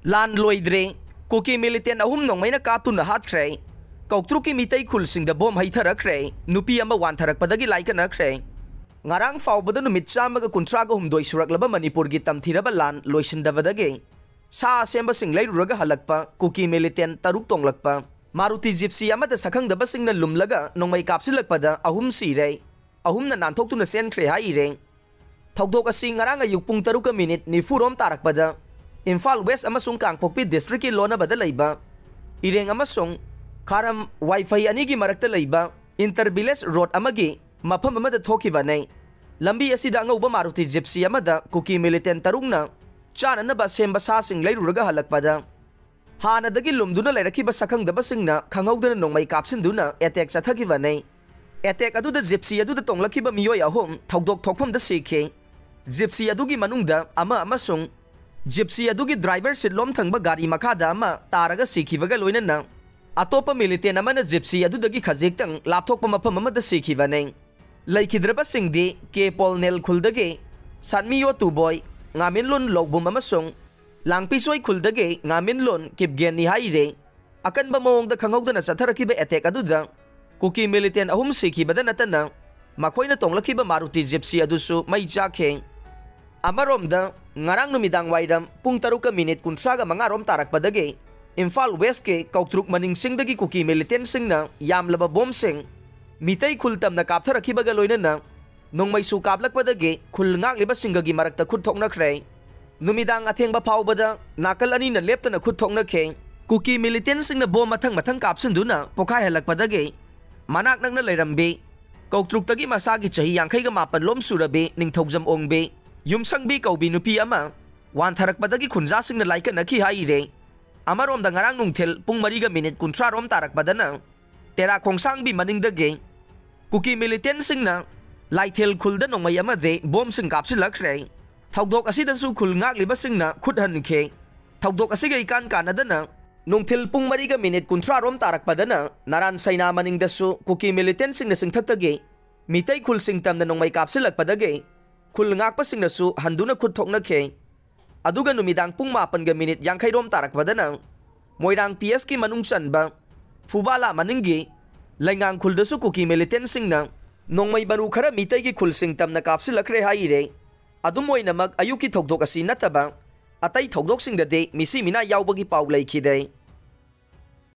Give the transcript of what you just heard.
लान लोइद्रे cookie militant अहुम नोंमैना कापतुना हात्ख्रे कौत्रुकी मितै खुलसिंगदा बोम हैथरख्रे नुपी अमा वानथरकपदगी लाइकनख्रे ngarang faubada numit chamaga kuntraga humdoi suraklaba manipurgi tamthiraba lan loisindabadagi sa semba singlai ruraga halakpa kuki militant taruk tonglakpa maruti gypsy amada sakhangdaba singna lumlaga nongmai kapsilakpada ahum sirei ahumna nanthoktu na senkhre haire thokdok asi ngarang ayuk pung 3 minute ni furom tarakpada Imphal West amasung Kangpokpi district ki lona bada laiba ireng amasung karam wifi anigi marakta laiba interbiles road amagi mafam amada thokibanai lambi asida ngauba maruti gypsy amada kuki militant tarungna chananaba semba sa singlai ruraga halakpada hanadagi lumduna lairakiba sakhangdaba singna khanghaudana nongmai kapsinduna attack sathakibanai attack aduda gypsy aduda tonglakiba miyoi ahom thokdok thokphamda sikhe gypsy adugi manungda ama amasung gypsy adugi driver sitlom thangba gari makada ama taraga sikhibaga loinana atopa militant amana gypsy adudagi khajektang lapthokpa mafam amada sikhibanai laikidraba singdi ke polnel khuldage sanmiyo tuboy ngaminlon logbum amasung langpisoi khuldage ngaminlon kipgen ni haire akan ba mawongda khanghaudana satharakiba attack aduda kuki militant ahum sikhibada natana makoina tonglakiba maruti gypsy adusu mai jakhe amaromda ngarang numidang wairam pung 3 minute 35 rom tarakpadage Imphal West ke kautruk maning singdagi kuki militant singna yamlaba bom sing mitai khultam na kaptharakibaga loinana nongmai su kaplakpadage khulngak liba singagi marakta khut thoknakhre numidang athengba phawbada nakal ani na leptana khut thoknakhe kuki militant singna bom mathang kapsinduna pokhai halakpadage manak nakna leirambe kautruktagi masagi chahi 59 lom surabe ningthogjam ongbe yumsangbi kaubi nupi ama wantharakpadagi khunja singna laikanakhi haire amarom da ngarang nungthel pung 3 minute 13 rom tarakpadana tera khongsang bi maningdage kuki militant singna laithel khulda nongmai amade bom sing kapsilakre thokdok asidasu khulngak liba singna khuthankhe thokdok asigai kan kanadana nungthil pung 3 minute 13 rom tarakpadana naran saina maningdasu kuki militant singna singthaktage mitai khul singtamna nongmai kapsilakpadage khulngak pa singna su handuna khut thoknakhe aduga numidang pung 4 minute 50 rom tarakpadana moirang PS ki manung chanba Fubala maningi laingang khuldasu kuki militant singna nongmai baru khara mitai gi khul singtam na kapsilakre haire adumoi namak ayuki thokdok asi nataba atai thokdok singda de misi mina yaubagi paulai khidai